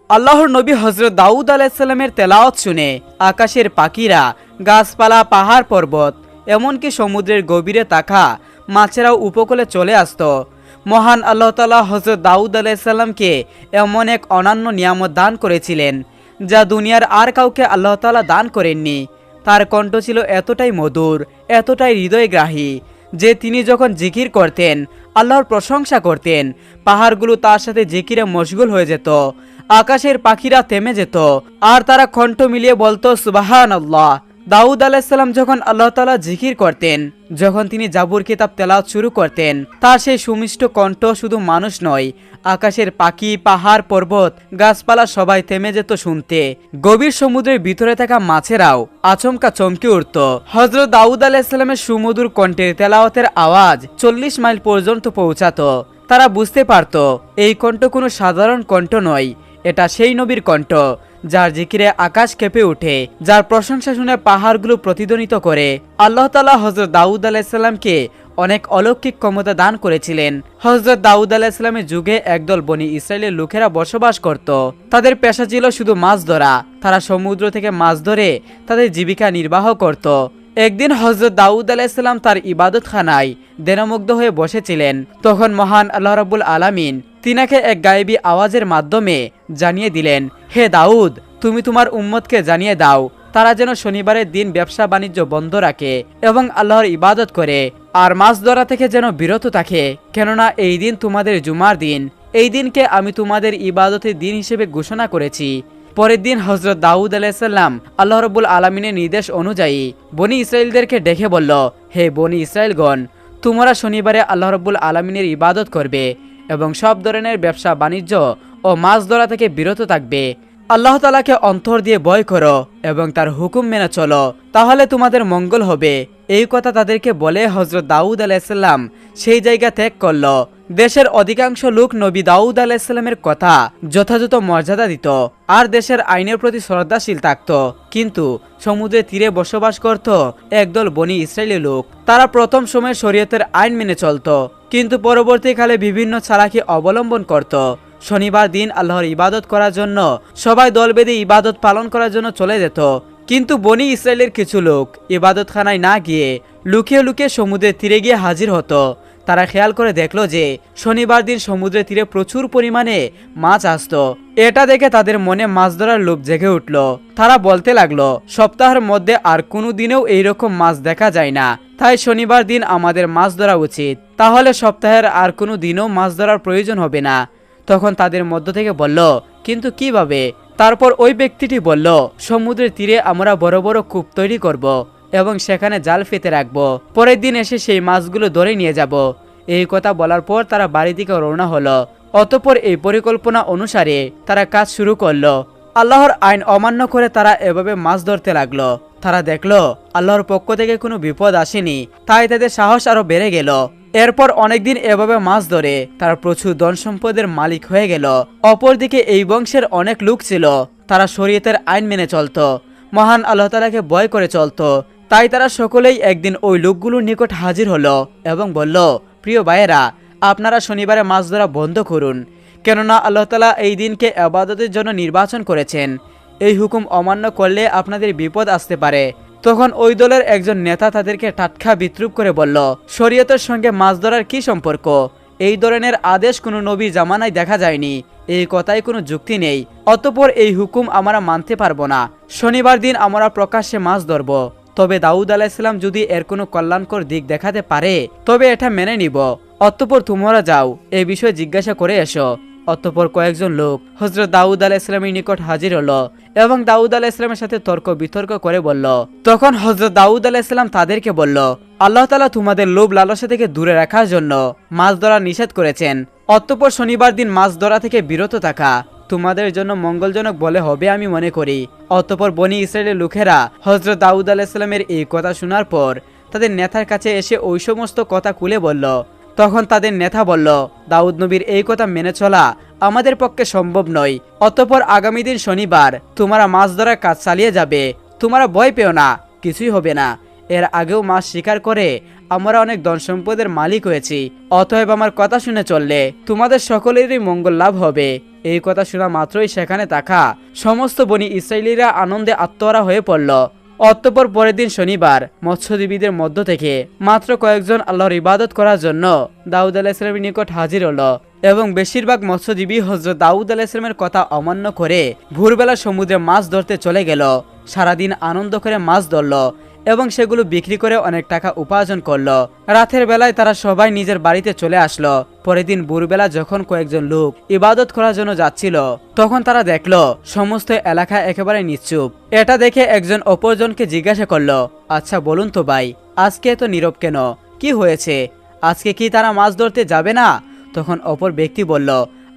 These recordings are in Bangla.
আল্লাহর নবী হযরত দাউদ আলাইহিস সালামের তেলাওয়াত শুনে আকাশের পাখিরা, গাছপালা, পাহাড় পর্বত, এমনকি সমুদ্রের গভীরে থাকা মাছেরাও উপকূলে চলে আসতো। মহান আল্লাহ তাআলা হযরত দাউদ আলাইহিস সালামকে এমন এক অনন্য নিয়ামত দান করেছিলেন যা দুনিয়ার আর কাউকে আল্লাহ তাআলা দান করেননি। তার কণ্ঠ ছিল এতটাই মধুর, এতটাই হৃদয়গ্রাহী যে তিনি যখন জিকির করতেন, আল্লাহর প্রশংসা করতেন, পাহাড়গুলো তার সাথে জিকিরে মশগুল হয়ে যেত, আকাশের পাখিরা থেমে যেত আর তারা কণ্ঠ মিলিয়ে বলতো সুবহানাল্লাহ। দাউদ আলাইহিস সালাম যখন আল্লাহ তাআলা জিকির করতেন, যখন তিনি জাবুর কিতাব তেলাওয়াত শুরু করতেন, তার সেই সুমিষ্ট কণ্ঠ শুধু মানুষ নয়, আকাশের পাখি, পাহাড়, পর্বত, গাছপালা সবাই থেমে যেত শুনতে। গভীর সমুদ্রের ভিতরে থাকা মাছেরাও আচমকা চমকে উঠত হযরত দাউদ আলাইহিস সালামের সুমধুর কণ্ঠের তেলাওয়াতের আওয়াজ 40 মাইল পর্যন্ত পৌঁছাতো। তারা বুঝতে পারত এই কণ্ঠ কোনো সাধারণ কণ্ঠ নয়, এটা সেই নবীর কণ্ঠ যার জিকিরে আকাশ কেঁপে ওঠে, যার প্রশংসা শুনে পাহাড়গুলো প্রতিধ্বনিত করে। আল্লাহ তাআলা হযরত দাউদ আলাইহিস সালামকে অনেক অলৌকিক ক্ষমতা দান করেছিলেন। হযরত দাউদ আলাইহিস সালামের যুগে একদল বনি ইসরায়েলের লোকেরা বসবাস করত। তাদের পেশা ছিল শুধু মাছ ধরা। তারা সমুদ্র থেকে মাছ ধরে তাদের জীবিকা নির্বাহ করত। একদিন হযরত দাউদ আলাইহিস সালাম তার ইবাদতখানায় ধ্যানমগ্ন হয়ে বসেছিলেন। তখন মহান আল্লাহ রাব্বুল আলামিন তিনাকে এক গায়েবী আওয়াজের মাধ্যমে জানিয়ে দিলেন, হে দাউদ, তুমি তোমার উম্মতকে জানিয়ে দাও তারা যেন শনিবারের দিন ব্যবসা বাণিজ্য বন্ধ রাখে এবং আল্লাহর ইবাদত করে আর মাছ ধরা থেকে যেন বিরত থাকে, কেননা এই দিন তোমাদের জুমার দিন। এই দিনকে আমি তোমাদের ইবাদতের দিন হিসেবে ঘোষণা করেছি। পরের দিন হযরত দাউদ আলাইহিস সালাম আল্লাহ রাব্বুল আলামিনের নির্দেশ অনুযায়ী বনি ইসরাইলদেরকে ডেকে বলল, হে বনি ইসরাইলগণ, তোমরা শনিবারে আল্লাহ রাব্বুল আলামিনের ইবাদত করবে এবং সব ধরনের ব্যবসা বাণিজ্য ও মাছ ধরা থেকে বিরত থাকবে। আল্লাহ তাআলাকে অন্তর দিয়ে ভয় করো এবং তার হুকুম মেনে চলো, তাহলে তোমাদের মঙ্গল হবে। এই কথা তাদেরকে বলে হযরত দাউদ আলাইহিস সালাম সেই জায়গা ত্যাগ করল। দেশের অধিকাংশ লোক নবী দাউদ আলাইহিস সালামের কথা যথাযথ মর্যাদা দিত আর দেশের আইনের প্রতি শ্রদ্ধাশীল থাকত। কিন্তু সমুদ্রের তীরে বসবাস করত একদল বনি ইসরায়েলি লোক। তারা প্রথম সময় শরীয়তের আইন মেনে চলত, কিন্তু পরবর্তীকালে বিভিন্ন চালাকি অবলম্বন করত। শনিবার দিন আল্লাহর ইবাদত করার জন্য সবাই দল বেঁধে ইবাদত পালন করার জন্য চলে যেত, কিন্তু বনি ইসরায়েলের কিছু লোক ইবাদতখানায় না গিয়ে লুকিয়ে লুকিয়ে সমুদ্রের তীরে গিয়ে হাজির হতো। তারা খেয়াল করে দেখলো যে শনিবার দিন সমুদ্রের তীরে প্রচুর পরিমাণে মাছ আসতো। এটা দেখে তাদের মনে মাছ ধরার লোভ জেগে উঠল। তারা বলতে লাগলো, সপ্তাহের মধ্যে আর কোনো দিনেও এইরকম মাছ দেখা যায় না, তাই শনিবার দিন আমাদের মাছ ধরা উচিত, তাহলে সপ্তাহের আর কোনো দিনও মাছ ধরার প্রয়োজন হবে না। তখন তাদের মধ্য থেকে বলল, কিন্তু কিভাবে? তারপর ওই ব্যক্তিটি বলল, সমুদ্রের তীরে আমরা বড় বড় কূপ তৈরি করব এবং সেখানে জাল ফেতে রাখবো, পরের দিন এসে সেই মাছগুলো ধরে নিয়ে যাব। এই কথা বলার পর তারা বাড়ি থেকে রওনা হলো। অতঃপর এই পরিকল্পনা অনুসারে তারা কাজ শুরু করলো। আল্লাহর আইন অমান্য করে তারা এভাবে মাছ ধরতে লাগলো। তারা দেখলো আল্লাহর পক্ষ থেকে কোনো বিপদ আসেনি, তাই তাদের সাহস আরো বেড়ে গেল। এরপর অনেকদিন এভাবে মাছ ধরে তারা প্রচুর ধন সম্পদের মালিক হয়ে গেল। অপরদিকে এই বংশের অনেক লোক ছিল, তারা শরীয়তের আইন মেনে চলত, মহান আল্লাহ তাআলাকে ভয় করে চলত। তাই তারা সকলেই একদিন ওই লোকগুলোর নিকট হাজির হলো এবং বলল, প্রিয় ভাইয়েরা, আপনারা শনিবারে মাছ ধরা বন্ধ করুন, কেননা আল্লাহ তাআলা এই দিনকে ইবাদতের জন্য নির্বাচন করেছেন। এই হুকুম অমান্য করলে আপনাদের বিপদ আসতে পারে। তখন ওই দলের একজন নেতা তাদেরকে টাটকা বিদ্রূপ করে বলল, শরীয়তের সঙ্গে মাছ ধরার কি সম্পর্ক? এই ধরনের আদেশ কোনো নবী জামানায় দেখা যায়নি, এই কথায় কোনো যুক্তি নেই। অতঃপর এই হুকুম আমরা মানতে পারবো না। শনিবার দিন আমরা প্রকাশ্যে মাছ ধরব, তবে দাউদ আলাইহিস সালাম যদি এর কোনো কল্যাণকর দিক দেখাতে পারে তবে এটা মেনে নিব। অতঃপর তোমরা যাও, এই বিষয়ে জিজ্ঞাসা করে এসো। অতঃপর কয়েকজন লোক হযরত দাউদ আলাইহিস সালামের নিকট হাজির হলো এবং দাউদ আলাইহিস সালামের সাথে তর্ক বিতর্ক করে বলল। তখন হযরত দাউদ আলাইহিস সালাম তাদেরকে বলল, আল্লাহ তাআলা তোমাদের লোভ লালসা থেকে দূরে রাখার জন্য মাছ ধরা নিষেধ করেছেন। অতঃপর শনিবার দিন মাছ ধরা থেকে বিরত থাকা তোমাদের জন্য মঙ্গলজনক বলে হবে আমি মনে করি। অতঃপর বনি ইসরায়েলের লোকেরা হযরত দাউদ আলাইহিস সালামের এই কথা শোনার পর তাদের নেতার কাছে এসে ওই সমস্ত কথা খুলে বলল। তখন তাদের নেতা বলল, দাউদ নবীর এই কথা মেনে চলা আমাদের পক্ষে সম্ভব নয়। অতঃপর আগামী দিন শনিবার তোমরা মাছ ধরার কাজ চালিয়ে যাবে, তোমরা ভয় পেও না, কিছুই হবে না। এর আগেও মাছ শিকার করে আমরা অনেক ধন সম্পদের মালিক হয়েছি। অতএব আমার কথা শুনে চললে তোমাদের সকলেরই মঙ্গল লাভ হবে। এই কথা শোনা মাত্রই সেখানে থাকা সমস্ত বনি ইসরায়েলিরা আনন্দে আত্মহারা হয়ে পড়ল। অতঃপর পরের দিন শনিবার মৎস্যজীবীদের মধ্য থেকে মাত্র কয়েকজন আল্লাহর ইবাদত করার জন্য দাউদ আলাইহিস সালামের নিকট হাজির হলো এবং বেশিরভাগ মৎস্যজীবী হযরত দাউদ আলাইহিস সালামের কথা অমান্য করে ভোরবেলা সমুদ্রে মাছ ধরতে চলে গেল। সারাদিন আনন্দ করে মাছ ধরল এবং সেগুলো বিক্রি করে অনেক টাকা উপার্জন করলো। রাতের বেলায় তারা সবাই নিজের বাড়িতে চলে আসলো। পরের দিন ভোরবেলা যখন কয়েকজন লোক ইবাদত করার জন্য যাচ্ছিল তখন তারা দেখলো সমস্ত এলাকা একেবারে নিশ্চুপ। এটা দেখে একজন অপরজনকে জিজ্ঞাসা করলো, আচ্ছা বলুন তো ভাই, আজকে এত নীরব কেন? কি হয়েছে? আজকে কি তারা মাছ ধরতে যাবে না? তখন অপর ব্যক্তি বলল,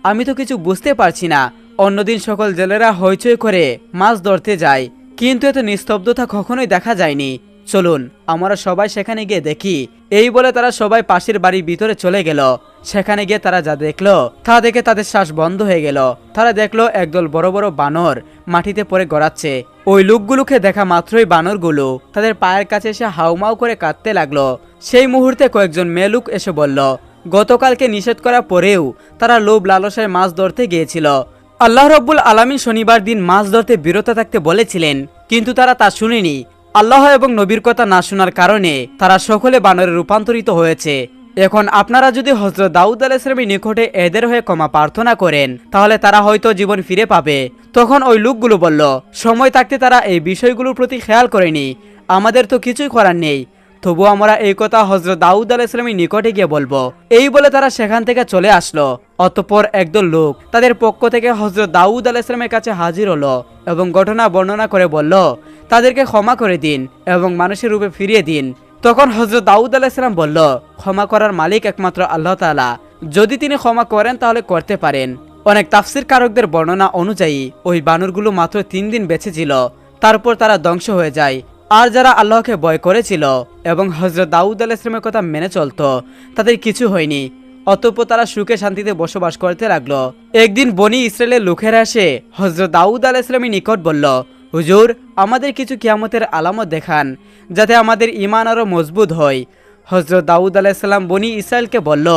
আমি তো কিছু বুঝতে পারছি না। অন্যদিন সকল জেলেরা হইচই করে মাছ ধরতে যায়, কিন্তু এত নিস্তব্ধতা কখনোই দেখা যায়নি। চলুন আমরা সবাই সেখানে গিয়ে দেখি। এই বলে তারা সবাই পাশের বাড়ির ভিতরে চলে গেল। সেখানে গিয়ে তারা যা দেখলো তা দেখে তাদের শ্বাস বন্ধ হয়ে গেল। তারা দেখলো একদল বড় বড় বানর মাটিতে পড়ে গড়াচ্ছে। ওই লোকগুলোকে দেখা মাত্রই বানরগুলো তাদের পায়ের কাছে এসে হাউমাউ করে কাঁদতে লাগলো। সেই মুহূর্তে কয়েকজন মেয়ে লোক এসে বলল, গতকালকে নিষেধ করা পরেও তারা লোভ লালসায় মাছ ধরতে গিয়েছিল। আল্লাহ রব্বুল আলামিন শনিবার দিন মাছ ধরতে বিরত থাকতে বলেছিলেন, কিন্তু তারা তা শুনেনি। আল্লাহ এবং নবীর কথা না শোনার কারণে তারা সকলে বানরে রূপান্তরিত হয়েছে। এখন আপনারা যদি হযরত দাউদ আলাইহিস সালামের নিকটে এদের হয়ে ক্ষমা প্রার্থনা করেন তাহলে তারা হয়তো জীবন ফিরে পাবে। তখন ওই লোকগুলো বলল, সময় থাকতে তারা এই বিষয়গুলোর প্রতি খেয়াল করেনি, আমাদের তো কিছুই করার নেই। তবু আমরা এই কথা হযরত দাউদ আলাইহিস সালামের নিকটে গিয়ে বলবো। এই বলে তারা সেখান থেকে চলে আসলো। অতঃপর একদল লোক তাদের পক্ষ থেকে হযরত দাউদ আলাইহিস সালামের কাছে হাজির হলো এবং ঘটনা বর্ণনা করে বলল, তাদেরকে ক্ষমা করে দিন এবং মানুষের রূপে ফিরিয়ে দিন। তখন হযরত দাউদ আলাইহিস সালাম বলল, ক্ষমা করার মালিক একমাত্র আল্লাহ তাআলা, যদি তিনি ক্ষমা করেন তাহলে করতে পারেন। অনেক তাফসীর কারকদের বর্ণনা অনুযায়ী ওই বানরগুলো মাত্র 3 দিন বেঁচে ছিল, তারপর তারা ধ্বংস হয়ে যায়। আর যারা আল্লাহকে ভয় করেছিল এবং হযরত দাউদ আলাইহিস সালামের কথা মেনে চলত তাদের কিছু হয়নি। অতঃপর তারা সুখে শান্তিতে বসবাস করতে লাগলো। একদিন বনি ইসরায়েলের লোকেরা এসে হযরত দাউদ আলাইহিস সালামের নিকট বলল, হুজুর, আমাদের কিছু কিয়ামতের আলামত দেখান যাতে আমাদের ঈমান আরো মজবুত হয়। হযরত দাউদ আলাইহিস সালাম বনি ইসরায়েলকে বলল,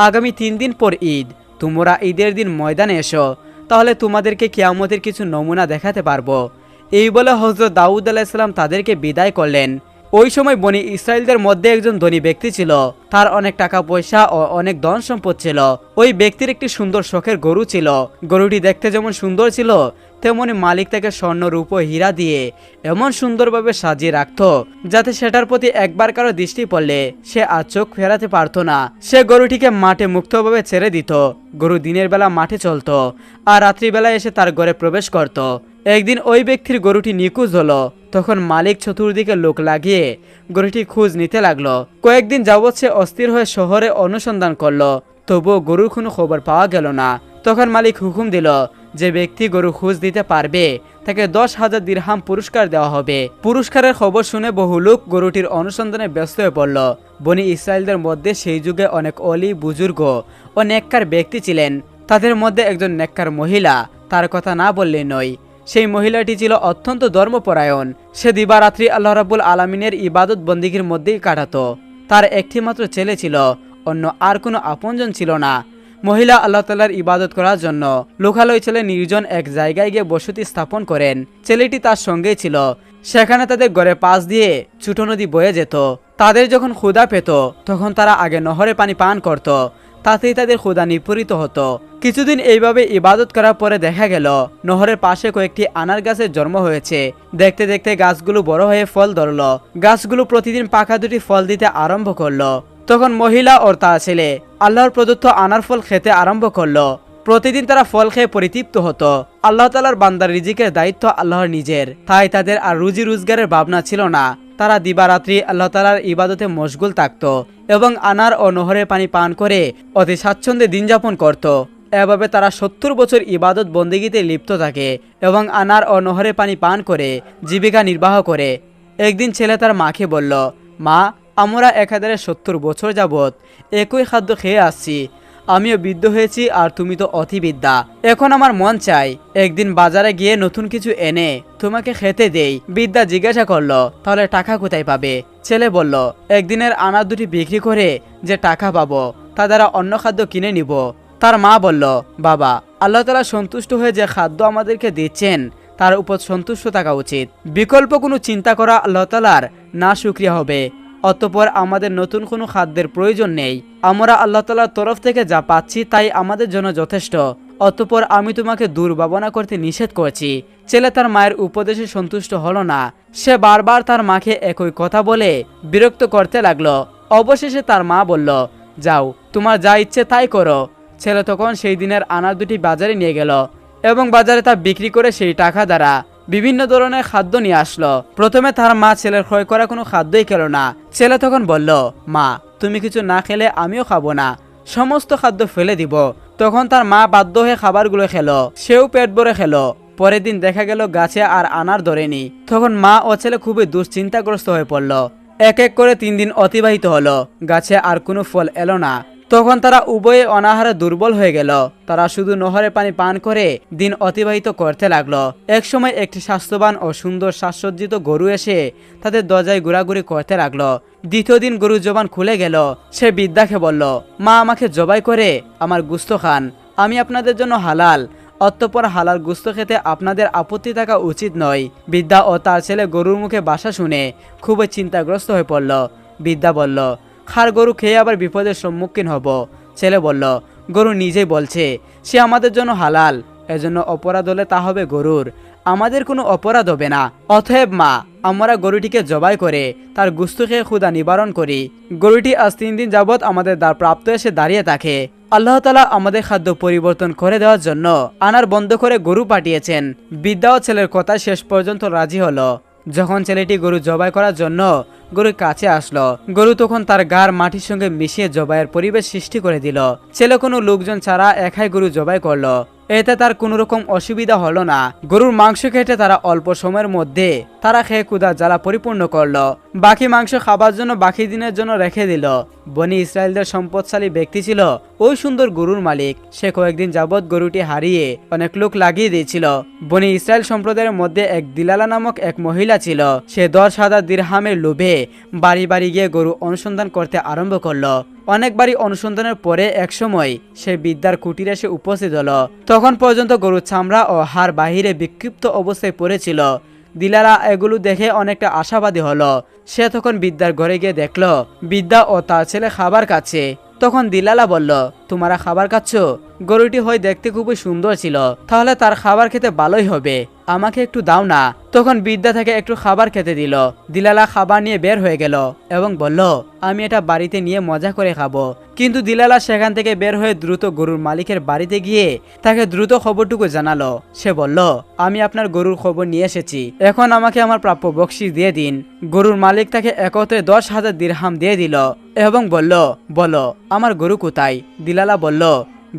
আগামী 3 দিন পর ঈদ, তোমরা ঈদের দিন ময়দানে এসো, তাহলে তোমাদেরকে কিয়ামতের কিছু নমুনা দেখাতে পারবো। এই বলে হযরত দাউদ আলাইহিস সালাম তাদেরকে বিদায় করলেন। ওই সময় বনি ইসরায়েলদের মধ্যে একজন ধনী ব্যক্তি ছিল, তার অনেক টাকা পয়সা ও অনেক ধন সম্পদ ছিল। ওই ব্যক্তির একটি সুন্দর শখের গরু ছিল। গরুটি দেখতে যেমন সুন্দর ছিল তেমনি মালিক তাকে স্বর্ণ রূপ ও হীরা দিয়ে এমন সুন্দরভাবে সাজিয়ে রাখত যাতে সেটার প্রতি একবার কারো দৃষ্টি পড়লে সে আর চোখ ফেরাতে পারত না। সে গরুটিকে মাঠে মুক্তভাবে ছেড়ে দিত। গরু দিনের বেলা মাঠে চলতো আর রাত্রিবেলায় এসে তার ঘরে প্রবেশ করত। একদিন ওই ব্যক্তির গরুটি নিখোঁজ হলো। তখন মালিক চতুর্দিকে লোক লাগিয়ে গরুটি খোঁজ নিতে লাগলো। কয়েকদিন যাবৎ সে অস্থির হয়ে শহরে অনুসন্ধান করলো, তবুও গরুর কোনো খবর পাওয়া গেল না। তখন মালিক হুকুম দিল, যে ব্যক্তি গরু খোঁজ দিতে পারবে তাকে 10,000 দিরহাম পুরস্কার দেওয়া হবে। পুরস্কারের খবর শুনে বহু লোক গরুটির অনুসন্ধানে ব্যস্ত হয়ে পড়ল। বনি ইসরায়েলদের মধ্যে সেই যুগে অনেক অলি বুজুর্গ ও নেককার ব্যক্তি ছিলেন। তাদের মধ্যে একজন নেককার মহিলা, তার কথা না বললে নয়। সেই মহিলাটি ছিল অত্যন্ত ধর্মপরায়ণ। সে দিবারাত্রি আল্লাহ রাব্বুল আলামিনের ইবাদত বন্দিগির মধ্যেই কাটাতো। তার একটি মাত্র ছেলে ছিল, অন্য আর কোনো আপনজন ছিল না। মহিলা আল্লাহ তাআলার ইবাদত করার জন্য লোকালয় ছেলে নির্জন এক জায়গায় গিয়ে বসতি স্থাপন করেন। ছেলেটি তার সঙ্গেই ছিল। সেখানে তাদের ঘরের পাশ দিয়ে ছোট নদী বয়ে যেত। তাদের যখন ক্ষুধা পেত তখন তারা আগে নহরে পানি পান করত, তাতেই তাদের ক্ষুধা নিপূরিত হতো। কিছুদিন এইভাবে ইবাদত করার পরে দেখা গেল নহরের পাশে কয়েকটি আনার গাছের জন্ম হয়েছে। দেখতে দেখতে গাছগুলো বড় হয়ে ফল ধরল। গাছগুলো প্রতিদিন পাকা দুটি ফল দিতে আরম্ভ করলো। তখন মহিলা ও তার ছেলে আল্লাহর প্রদত্ত আনার ফল খেতে আরম্ভ করলো। প্রতিদিন তারা ফল খেয়ে পরিতৃপ্ত হতো। আল্লাহ তাআলার বান্দার রিজিকের দায়িত্ব আল্লাহর নিজের, তাই তাদের আর রুজি রোজগারের ভাবনা ছিল না। তারা দিবারাত্রি আল্লাহ তাআলার ইবাদতে মশগুল থাকত এবং আনার ও নহরের পানি পান করে অতি স্বাচ্ছন্দ্যে দিন যাপন করত। এভাবে তারা 70 বছর ইবাদত বন্দেগীতে লিপ্ত থাকে এবং আনার ও নহরের পানি পান করে জীবিকা নির্বাহ করে। একদিন ছেলে তার মাকে বলল, মা, আমরা একাধারে 70 বছর যাবৎ একই খাদ্য খেয়ে আসছি, আমিও বৃদ্ধ হয়েছি আর তুমি তো অতিবিদ্যা। এখন আমার মন চাই একদিন বাজারে গিয়ে নতুন কিছু এনে তোমাকে খেতে দেই। বিদ্যা জিজ্ঞাসা করলো, তাহলে টাকা কোথায় পাবে? ছেলে বলল, একদিনের আনাজ দুটি বিক্রি করে যে টাকা পাবো তা দ্বারা অন্য খাদ্য কিনে নিব। তার মা বলল, বাবা, আল্লাহ তাআলা সন্তুষ্ট হয়ে যে খাদ্য আমাদেরকে দিচ্ছেন তার উপর সন্তুষ্ট থাকা উচিত। বিকল্প কোনো চিন্তা করা আল্লাহ তাআলার না শুকরিয়া হবে। অতঃপর আমাদের নতুন কোনো খাদ্যের প্রয়োজন নেই। আমরা আল্লাহ তাআলার তরফ থেকে যা পাচ্ছি তাই আমাদের জন্য যথেষ্ট। অতঃপর আমি তোমাকে দুর্ভাবনা করতে নিষেধ করছি। ছেলে তার মায়ের উপদেশে সন্তুষ্ট হলো না। সে বারবার তার মাকে একই কথা বলে বিরক্ত করতে লাগলো। অবশেষে তার মা বলল, যাও, তোমার যা ইচ্ছে তাই করো। ছেলে তখন সেই দিনের আনাজ দুটি বাজারে নিয়ে গেল এবং বাজারে তা বিক্রি করে সেই টাকা দ্বারা বিভিন্ন ধরনের খাদ্য নিয়ে আসলো। প্রথমে তার মা ছেলের ক্রয় করা কোনো খাদ্যই খেলো না। ছেলে তখন বলল, মা, তুমি কিছু না খেলে আমিও খাবো না, সমস্ত খাদ্য ফেলে দিব। তখন তার মা বাধ্য হয়ে খাবারগুলো খেলো, সেও পেট ভরে খেলো। পরের দিন দেখা গেল গাছে আর আনার ধরেনি। তখন মা ও ছেলে খুবই দুশ্চিন্তাগ্রস্ত হয়ে পড়ল। এক এক করে 3 দিন অতিবাহিত হলো, গাছে আর কোনো ফল এলো না। তখন তারা উভয়ে অনাহারে দুর্বল হয়ে গেল। তারা শুধু নহরের পানি পান করে দিন অতিবাহিত করতে লাগলো। একসময় একটি স্বাস্থ্যবান ও সুন্দর সাজসজ্জিত গরু এসে তাদের দরজায় ঘোরাঘুরি করতে লাগলো। দ্বিতীয় দিন গরুর জবান খুলে গেল। সে বৃদ্ধাকে বলল, মা, আমাকে জবাই করে আমার গোশত খান, আমি আপনাদের জন্য হালাল। অতঃপর হালাল গোশত খেতে আপনাদের আপত্তি থাকা উচিত নয়। বৃদ্ধা ও তার ছেলে গরুর মুখে ভাষা শুনে খুবই চিন্তাগ্রস্ত হয়ে পড়ল। বৃদ্ধা বলল, খার গরু খেয়ে আবার বিপদের সম্মুখীন হব। ছেলে বলল, গরু নিজেই বলছে সে আমাদের জন্য হালাল, এজন্য অপরাধ হলে তা হবে গরুর, আমাদের কোনো অপরাধ হবে না। অতএব মা, আমরা গরুটিকে জবাই করে তার গোশত খেয়ে ক্ষুধা নিবারণ করি। গরুটি আজ 3 দিন যাবৎ আমাদের দ্বার প্রাপ্ত এসে দাঁড়িয়ে থাকে। আল্লাহ তাআলা আমাদের খাদ্য পরিবর্তন করে দেওয়ার জন্য আনার বন্ধ করে গরু পাঠিয়েছেন। বৃদ্ধা ও ছেলের কথা শেষ পর্যন্ত রাজি হলো। যখন ছেলেটি গরু জবাই করার জন্য গরুর কাছে আসলো, গরু তখন তার গার মাটির সঙ্গে মিশিয়ে জবাইয়ের পরিবেশ সৃষ্টি করে দিল। ছেলে কোনো লোকজন ছাড়া একাই গরু জবাই করলো। এতে তার কোনো রকম অসুবিধা হলো না। গরুর মাংস কেটে তারা অল্প সময়ের মধ্যে তারা খেয়ে ক্ষুধা জ্বালা পরিপূর্ণ করলো। বাকি মাংস খাবার জন্য বাকি দিনের জন্য রেখে দিল। বনি ইসরায়েলদের সম্পদশালী ব্যক্তি ছিল ওই সুন্দর গরুর মালিক। সে কয়েকদিন যাবৎ গরুটি হারিয়ে অনেক লোক লাগিয়ে দিয়েছিল। বনি ইসরায়েল সম্প্রদায়ের মধ্যে এক দিলালা নামক এক মহিলা ছিল। সে 10,000 দিরহামের লোভে বাড়ি বাড়ি গিয়ে গরু অনুসন্ধান করতে আরম্ভ করলো। অনেক বাড়ি অনুসন্ধানের পরে এক সময় সে বিদ্যার কুটিরে এসে উপস্থিত হলো। তখন পর্যন্ত গরুর চামড়া ও হাড় বাহিরে বিক্ষিপ্ত অবস্থায় পড়েছিল। দিলালা এগুলো দেখে অনেকটা আশাবাদী হলো। সে তখন বিদ্যার ঘরে গিয়ে দেখলো বিদ্যা ও তার ছেলে খাবার খাচ্ছে। তখন দিলালা বলল, তোমরা খাবার খাচ্ছ? গরুটি হয় দেখতে খুবই সুন্দর ছিল, তাহলে তার খাবার খেতে ভালোই হবে, আমাকে একটু দাও না। তখন বিদ্যা থেকে একটু খাবার খেতে দিল। দিলালা খাবার নিয়ে বের হয়ে গেল এবং বলল, আমি এটা বাড়িতে নিয়ে মজা করে খাবো। কিন্তু দিলালা সেখান থেকে বের হয়ে দ্রুত গরুর মালিকের বাড়িতে গিয়ে তাকে দ্রুত খবরটুকু জানালো। সে বলল, আমি আপনার গরুর খবর নিয়ে এসেছি, এখন আমাকে আমার প্রাপ্য বকশিশ দিয়ে দিন। গরুর মালিক তাকে একত্রে 10,000 দিরহাম দিয়ে দিল এবং বলল, বলো আমার গরু কোথায়? দিলালা বলল,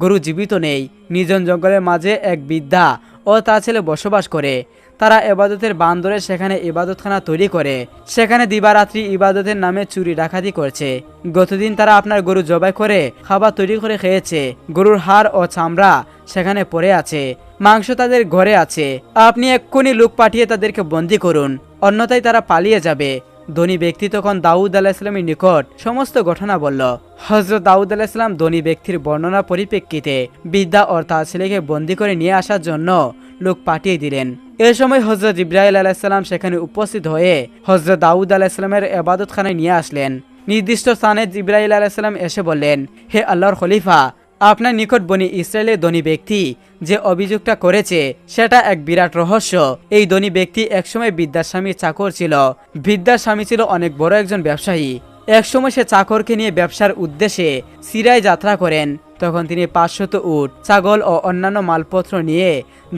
গরু জীবিত নেই। নির্জন জঙ্গলের মাঝে এক বৃদ্ধা ও তার ছেলে বসবাস করে। তারা ইবাদতের বান ধরে সেখানে ইবাদতখানা তৈরি করে। সেখানে দিবারাত্রি ইবাদতের নামে চুরি ডাকাতি করছে। গতদিন তারা আপনার গরু জবাই করে খাবার তৈরি করে খেয়েছে। গরুর হাড় ও চামড়া সেখানে পড়ে আছে, মাংস তাদের ঘরে আছে। আপনি এক্ষুনি লোক পাঠিয়ে তাদেরকে বন্দী করুন, অন্যথায় তারা পালিয়ে যাবে। ধনী ব্যক্তি তখন দাউদ আলাইহিসসালামের নিকট সমস্ত ঘটনা বলল। হযরত দাউদ আলাইহিসসালাম ধনী ব্যক্তির বর্ণনা পরিপ্রেক্ষিতে বৃদ্ধা ও তার ছেলেকে বন্দী করে নিয়ে আসার জন্য লোক পাঠিয়ে দিলেন। এ সময় হযরত জিবরাইল আলাইহিসসালাম সেখানে উপস্থিত হয়ে হযরত দাউদ আলাইহিসসালামের ইবাদতখানায় নিয়ে আসলেন। নির্দিষ্ট স্থানে জিবরাইল আলাইহিসসালাম এসে বললেন, হে আল্লাহর খলিফা, আপনার নিকট বনি ইসরায়েলের ধনী ব্যক্তি যে অভিযোগটা করেছে সেটা এক বিরাট রহস্য। এই ধনী ব্যক্তি একসময় বিদ্যার স্বামীর চাকর ছিল। বিদ্যার স্বামী ছিল অনেক বড় একজন ব্যবসায়ী। একসময় সে চাকরকে নিয়ে ব্যবসার উদ্দেশ্যে সিরিয়ায় যাত্রা করেন। তখন তিনি 500 উট, ছাগল ও অন্যান্য মালপত্র নিয়ে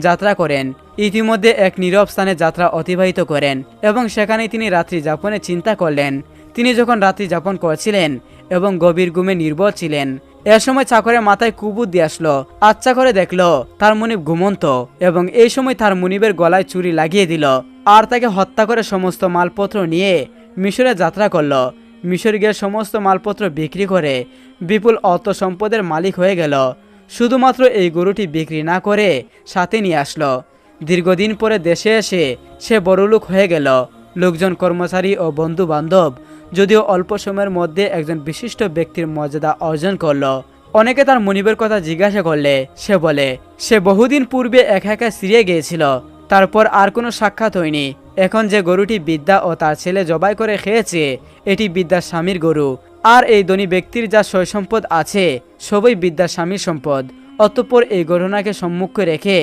যাত্রা করেন। ইতিমধ্যে এক নীরব স্থানে যাত্রা অতিবাহিত করেন এবং সেখানেই তিনি রাত্রি যাপনে চিন্তা করলেন। তিনি যখন রাত্রি যাপন করছিলেন এবং গভীর ঘুমে নির্ভর ছিলেন, এ সময় চাকরের মাথায় কুবুদ্ধি আসলো। আচ্ছা করে দেখলো তার মুনিব ঘুমন্ত এবং এই সময় তার মুনিবের গলায় চুরি লাগিয়ে দিল আর তাকে হত্যা করে সমস্ত মালপত্র নিয়ে মিশরে যাত্রা করলো। মিশর গিয়ে সমস্ত মালপত্র বিক্রি করে বিপুল অর্থ সম্পদের মালিক হয়ে গেল। শুধুমাত্র এই গরুটি বিক্রি না করে সাথে নিয়ে আসলো। দীর্ঘদিন পরে দেশে এসে সে বড়লোক হয়ে গেল। লোকজন, কর্মচারী ও বন্ধু বান্ধব যদিও অল্প সময়ের মধ্যে একজন বিশিষ্ট ব্যক্তির মর্যাদা অর্জন করলো। অনেকে তার মনিবের কথা জিজ্ঞাসা করলে সে বলে সে বহুদিন পূর্বে একা একা সিরিয়া গিয়েছিল, তারপর আর কোনো সাক্ষাৎ হয়নি। এখন যে গরুটি বিদ্যা ও তার ছেলে জবাই করে খেয়েছে এটি বিদ্যার স্বামীর গরু। আর এই ধনী ব্যক্তির যা সয় সম্পদ আছে সবই বিদ্যার স্বামীর সম্পদ। অতঃপর এই ঘটনাকে সম্মুখে রেখে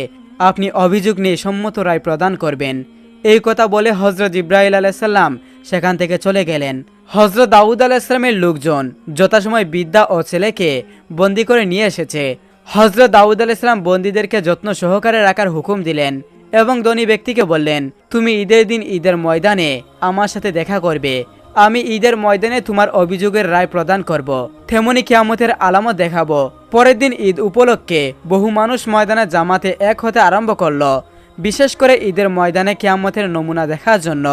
আপনি অভিযোগ নিয়ে সম্মত রায় প্রদান করবেন। এই কথা বলে হযরত জিবরাইল আলাইহিসসালাম সেখান থেকে চলে গেলেন। হযরত দাউদ আলাইহিসসালামের লোকজন যথাসময় বিদ্যা ও ছেলেকে বন্দী করে নিয়ে এসেছে। হযরত দাউদ আলাইহিসসালাম বন্দীদেরকে যত্ন সহকারে রাখার হুকুম দিলেন এবং ধনী ব্যক্তিকে বললেন, তুমি ঈদের দিন ঈদের ময়দানে আমার সাথে দেখা করবে। আমি ঈদের ময়দানে তোমার অভিযোগের রায় প্রদান করব। তেমনি কিয়ামতের আলামত দেখাবো। পরের দিন ঈদ উপলক্ষে বহু মানুষ ময়দানে জামাতে এক হতে আরম্ভ করলো। বিশেষ করে ঈদের ময়দানে কিয়ামতের নমুনা দেখার জন্য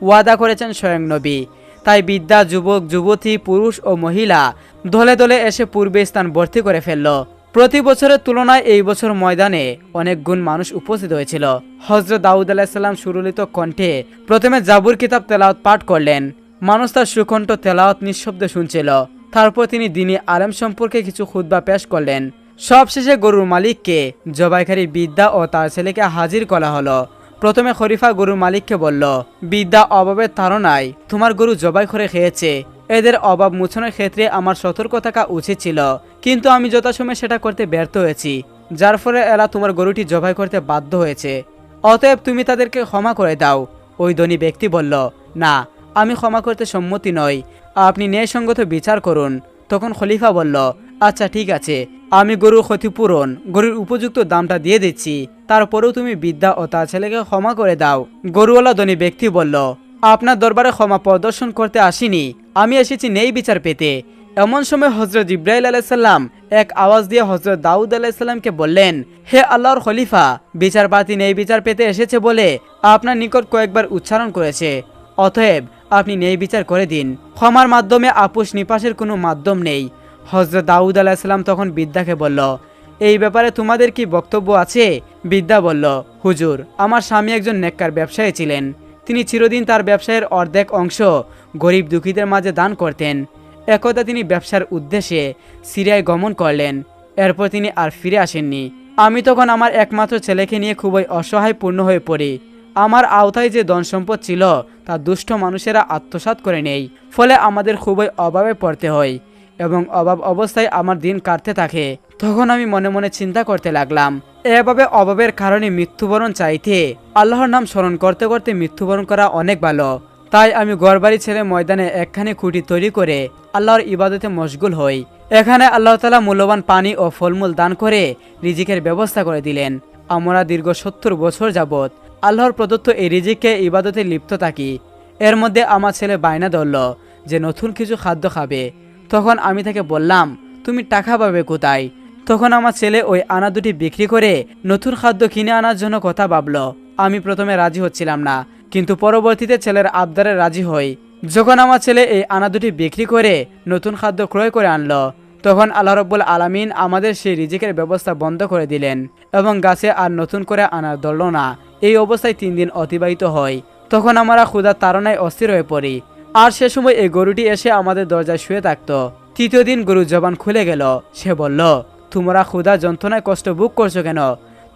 ওয়াদা করেছেন স্বয়ং নবী। তাই বিদ্যা, যুবক, যুবতী, পুরুষ ও মহিলা দলে দলে এসে পূর্বে স্থান ভর্তি করে ফেলল। প্রতি বছরের তুলনায় এই বছর ময়দানে অনেক গুণ মানুষ উপস্থিত হয়েছিল। হযরত দাউদ আলাইহিসসালাম সুরলিত কণ্ঠে প্রথমে জাবুর কিতাব তেলাওয়াত পাঠ করলেন। মানুষ তার সুকণ্ঠ তেলাওয়াত নিঃশব্দে শুনছিল। তারপর তিনি দ্বীনি আলেম সম্পর্কে কিছু খুতবা পেশ করলেন। সবশেষে গরুর মালিককে, জবাইকারী বিদ্যা ও তার ছেলেকে হাজির করা হলো। প্রথমে খলিফা গরুর মালিককে বলল, বিদ্যা অভাবের তাড়নায় তোমার গরু জবাই করে খেয়েছে। এদের অভাব মোচনের ক্ষেত্রে আমার সতর্ক থাকা উচিত ছিল, কিন্তু আমি যথাসময়ে সেটা করতে ব্যর্থ হয়েছি, যার ফলে এরা তোমার গরুটি জবাই করতে বাধ্য হয়েছে। অতএব তুমি তাদেরকে ক্ষমা করে দাও। ওই ধনী ব্যক্তি বলল, না, আমি ক্ষমা করতে সম্মতি নই, আপনি ন্যায়সঙ্গত বিচার করুন। তখন খলিফা বলল, আচ্ছা ঠিক আছে, আমি গরুর ক্ষতিপূরণ, গরুর উপযুক্ত দামটা দিয়ে দিচ্ছি, তারপরেও তুমি বিদ্যা ও তার ছেলেকে ক্ষমা করে দাও। গরুওয়ালা ধনী ব্যক্তি বলল, আপনার দরবারে ক্ষমা প্রদর্শন করতে আসিনি, আমি এসেছি ন্যায় বিচার পেতে। এমন সময় হযরত জিবরাইল আলাইহিসসালাম এক আওয়াজ দিয়ে হযরত দাউদ আলাইহিসসালামকে বললেন, হে আল্লাহর খলিফা, বিচারপাতি ন্যায় বিচার পেতে এসেছে বলে আপনার নিকট কয়েকবার উচ্চারণ করেছে, অতএব আপনি ন্যায় বিচার করে দিন। ক্ষমার মাধ্যমে আপোষ নিপাশের কোনো মাধ্যম নেই। হযরত দাউদ আলাইহিসসালাম তখন বিদ্যাকে বলল, এই ব্যাপারে তোমাদের কি বক্তব্য আছে? বিদ্যা বলল, হুজুর, আমার স্বামী একজন নেককার ব্যবসায়ী ছিলেন। তিনি চিরদিন তার ব্যবসায়ের অর্ধেক অংশ গরিব দুঃখীদের মাঝে দান করতেন। একদা তিনি ব্যবসার উদ্দেশ্যে সিরিয়ায় গমন করলেন। এরপর তিনি আর ফিরে আসেননি। আমি তখন আমার একমাত্র ছেলেকে নিয়ে খুবই অসহায়পূর্ণ হয়ে পড়ি। আমার আওতায় যে ধন সম্পদ ছিল তা দুষ্ট মানুষেরা আত্মসাৎ করে নেয়। ফলে আমাদের খুবই অভাবে পড়তে হয় এবং অভাব অবস্থায় আমার দিন কাটতে থাকে। তখন আমি মনে মনে চিন্তা করতে লাগলাম, এভাবে অভাবের কারণে মৃত্যুবরণ চাইতে আল্লাহর নাম স্মরণ করতে করতে মৃত্যুবরণ করা অনেক ভালো। তাই আমি ঘরবাড়ি ছেড়ে ময়দানে একখানি খুঁটি তৈরি করে আল্লাহর ইবাদতে মশগুল হই। এখানে আল্লাহ তাআলা মূল্যবান পানি ও ফলমূল দান করে রিজিকের ব্যবস্থা করে দিলেন। আমরা দীর্ঘ 70 বছর যাবৎ আল্লাহর প্রদত্ত এই রিজিককে ইবাদতে লিপ্ত থাকি। এর মধ্যে আমার ছেলে বায়না ধরল যে নতুন কিছু খাদ্য খাবে। তখন আমি তাকে বললাম, তুমি টাকা পাবে কোথায়? তখন আমার ছেলে ওই আনা দুটি বিক্রি করে নতুন খাদ্য কিনে আনার জন্য কথা ভাবল। আমি প্রথমে রাজি হচ্ছিলাম না, কিন্তু পরবর্তীতে ছেলের আবদারে রাজি হই। যখন আমার ছেলে এই আনা দুটি বিক্রি করে নতুন খাদ্য ক্রয় করে আনলো, তখন আল্লাহ রাব্বুল আলামিন আমাদের সেই রিজিকের ব্যবস্থা বন্ধ করে দিলেন এবং গাছে আর নতুন করে আনার ধরল না। এই অবস্থায় 3 দিন অতিবাহিত হয়। তখন আমরা ক্ষুধার তাড়নায় অস্থির হয়ে পড়ি। আর সে সময় এই গরুটি এসে আমাদের দরজায় শুয়ে থাকতো। তৃতীয় দিন গরুর জবান খুলে গেল। সে বলল, তোমরা ক্ষুধা যন্ত্রণায় কষ্ট ভোগ করছো কেন?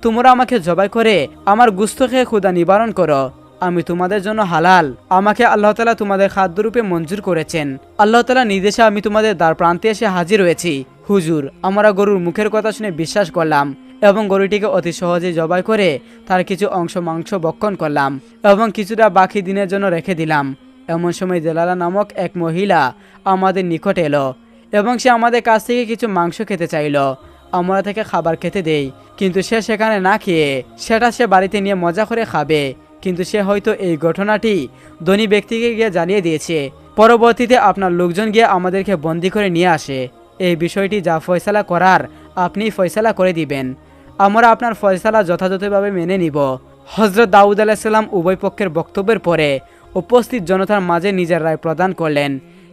তোমরা আমাকে জবাই করে আমার গুস্ত খেয়ে ক্ষুধা নিবারণ করো। আমি তোমাদের জন্য হালাল। আমাকে আল্লাহ তাআলা তোমাদের খাদ্যরূপে মঞ্জুর করেছেন। আল্লাহ তাআলা নির্দেশে আমি তোমাদের দ্বার প্রান্তে এসে হাজির হয়েছি। হুজুর, আমরা গরুর মুখের কথা শুনে বিশ্বাস করলাম এবং গরুটিকে অতি সহজে জবাই করে তার কিছু অংশ মাংস ভক্ষণ করলাম এবং কিছুটা বাকি দিনের জন্য রেখে দিলাম। এমন সময় জেলালা নামক এক মহিলা আমাদের নিকট এলো এবং সে আমাদের কাছ থেকে কিছু মাংস খেতে চাইল। আমরা তাকে খাবার খেতে দেই, কিন্তু সে সেখানে না খেয়ে সেটা সে বাড়িতে নিয়ে মজা করে খাবে। কিন্তু সে হয়তো এই ঘটনাটি ধনী ব্যক্তিকে গিয়ে জানিয়ে দিয়েছে। পরবর্তীতে আপনার লোকজন গিয়ে আমাদেরকে বন্দি করে নিয়ে আসে। এই বিষয়টি যা ফয়সালা করার আপনি ফয়সালা করে দিবেন। আমরা আপনার ফয়সালা যথাযথভাবে মেনে নিব। হযরত দাউদ আলাইহিস সালাম উভয় পক্ষের বক্তব্যের পরে উপস্থিত জনতার মাঝে নিজের রায় প্রদান করলেন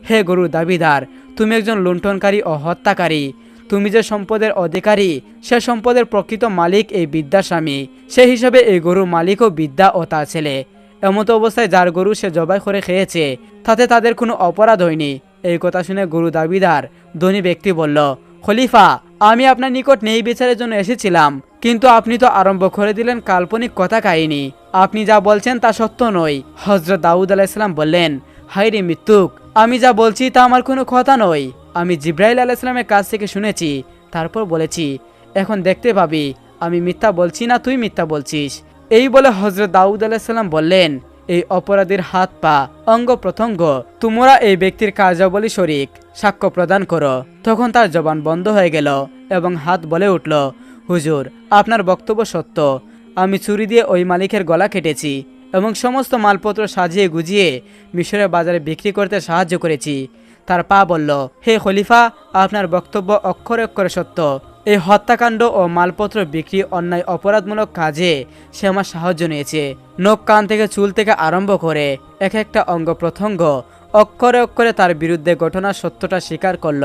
হে গরুর দাবিদার, তুমি একজন লুণ্ঠনকারী ও হত্যাকারী। তুমি যে সম্পদের অধিকারী সে সম্পদের প্রকৃত মালিক এই বিদ্যাস্বামী। সেই হিসাবে এই গরুর মালিকও বিদ্যা ও তার ছেলে। এমতো অবস্থায় যার গরু সে জবাই করে খেয়েছে তাতে তাদের কোনো অপরাধ হয়নি। এই কথা শুনে গরু দাবিদার ধনী ব্যক্তি বলল, খলিফা, আমি আপনার নিকট ন্যায় বিচারের জন্য এসেছিলাম, কিন্তু আপনি তো আরম্ভ করে দিলেন কাল্পনিক কথা কাহিনী। আপনি যা বলছেন তা সত্য নয়। হযরত দাউদ আলাইহিসসালাম বললেন, হায় রে মৃত্যুক, আমি যা বলছি তা আমার কোনো কথা নয়। আমি জিব্রাইল আলাইহিসসালামের কাছ থেকে শুনেছি, তারপর বলেছি। এখন দেখতে পাবি আমি মিথ্যা বলছি না তুই মিথ্যা বলছিস। এই বলে হযরত দাউদ আলাইহিসসালাম বললেন, এই অপরাধীর হাত পা অঙ্গ প্রত্যঙ্গ তোমরা এই ব্যক্তির কার্যাবলী শরিক, সাক্ষ্য প্রদান করো। তখন তার জবান বন্ধ হয়ে গেল এবং হাত বলে উঠল, হুজুর, আপনার বক্তব্য সত্য। আমি ছুরি দিয়ে ওই মালিকের গলা কেটেছি এবং সমস্ত মালপত্র সাজিয়ে গুজিয়ে মিশরের বাজারে বিক্রি করতে সাহায্য করেছি। তার পা বলল, হে খলিফা, আপনার বক্তব্য অক্ষরে অক্ষরে সত্য। এই হত্যাকাণ্ড ও মালপত্র বিক্রি অন্যায় অপরাধমূলক কাজে সে আমার সাহায্য নিয়েছে। নখ কান থেকে চুল থেকে আরম্ভ করে এক একটা অঙ্গ প্রত্যঙ্গ অক্ষরে অক্ষরে তার বিরুদ্ধে ঘটনার সত্যটা স্বীকার করল।